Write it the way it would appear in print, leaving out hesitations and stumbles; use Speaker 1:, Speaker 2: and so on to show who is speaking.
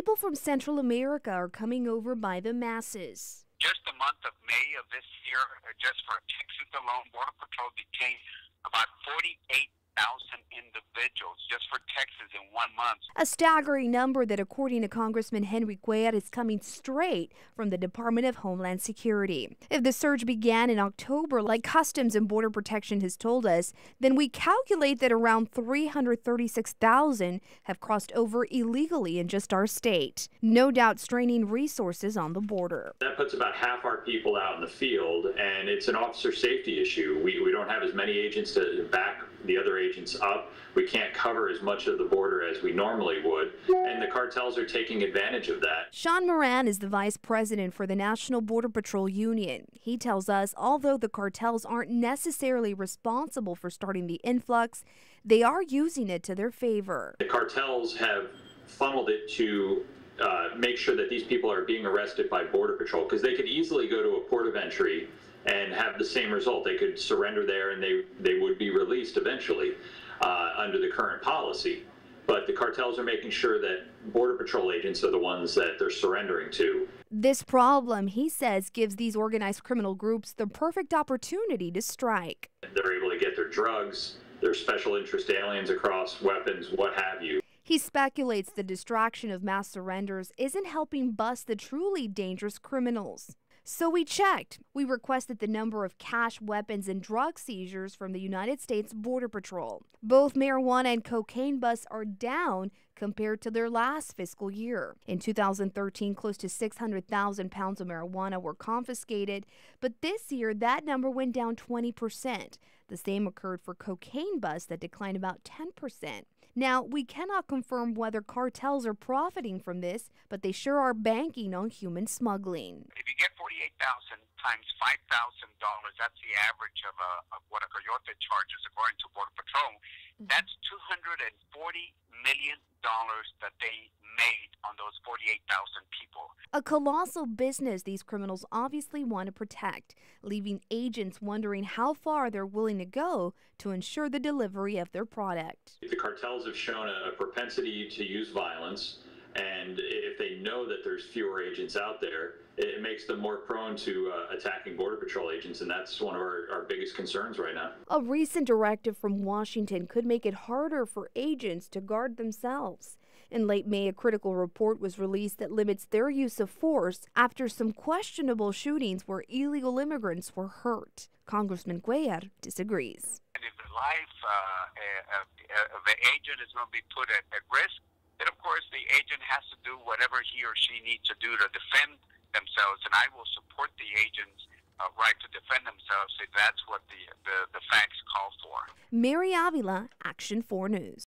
Speaker 1: People from Central America are coming over by the masses.
Speaker 2: Just the month of May of this year, just for Texas alone, Border Patrol detained about 48,000 individuals just for Texas in 1 month.
Speaker 1: A staggering number that, according to Congressman Henry Cuellar, is coming straight from the Department of Homeland Security. If the surge began in October, like Customs and Border Protection has told us, then we calculate that around 336,000 have crossed over illegally in just our state. No doubt straining resources on the border.
Speaker 3: That puts about half our people out in the field, and it's an officer safety issue. We don't have as many agents to back the other agents up. We can't cover as much of the border as we normally would, and the cartels are taking advantage of that.
Speaker 1: Sean Moran is the vice president for the National Border Patrol Union. He tells us although the cartels aren't necessarily responsible for starting the influx, they are using it to their favor.
Speaker 3: The cartels have funneled it to make sure that these people are being arrested by Border Patrol, because they could easily go to a port of entry and have the same result. They could surrender there and they would be released eventually under the current policy. But the cartels are making sure that Border Patrol agents are the ones that they're surrendering to.
Speaker 1: This problem, he says, gives these organized criminal groups the perfect opportunity to strike.
Speaker 3: They're able to get their drugs, their special interest aliens across, weapons, what have you.
Speaker 1: He speculates the distraction of mass surrenders isn't helping bust the truly dangerous criminals. So we checked. We requested the number of cash, weapons, and drug seizures from the United States Border Patrol. Both marijuana and cocaine busts are down compared to their last fiscal year. In 2013, close to 600,000 pounds of marijuana were confiscated, but this year that number went down 20%. The same occurred for cocaine busts that declined about 10%. Now, we cannot confirm whether cartels are profiting from this, but they sure are banking on human smuggling.
Speaker 2: If you get 48,000 times $5,000, that's the average of what a coyote charges according to Border Patrol. That's $240 million that they made on those 48,000 people.
Speaker 1: A colossal business these criminals obviously want to protect, leaving agents wondering how far they're willing to go to ensure the delivery of their product.
Speaker 3: The cartels have shown a propensity to use violence, and if they know that there's fewer agents out there, it makes them more prone to attacking Border Patrol agents, and that's one of our biggest concerns right now.
Speaker 1: A recent directive from Washington could make it harder for agents to guard themselves. In late May, a critical report was released that limits their use of force after some questionable shootings where illegal immigrants were hurt. Congressman Cuellar disagrees.
Speaker 2: And if the life of the agent is going to be put at risk, then of course the agent has to do whatever he or she needs to do to defend themselves, and I will support the agent's right to defend themselves if that's what the facts call for.
Speaker 1: Mary Avila, Action 4 News.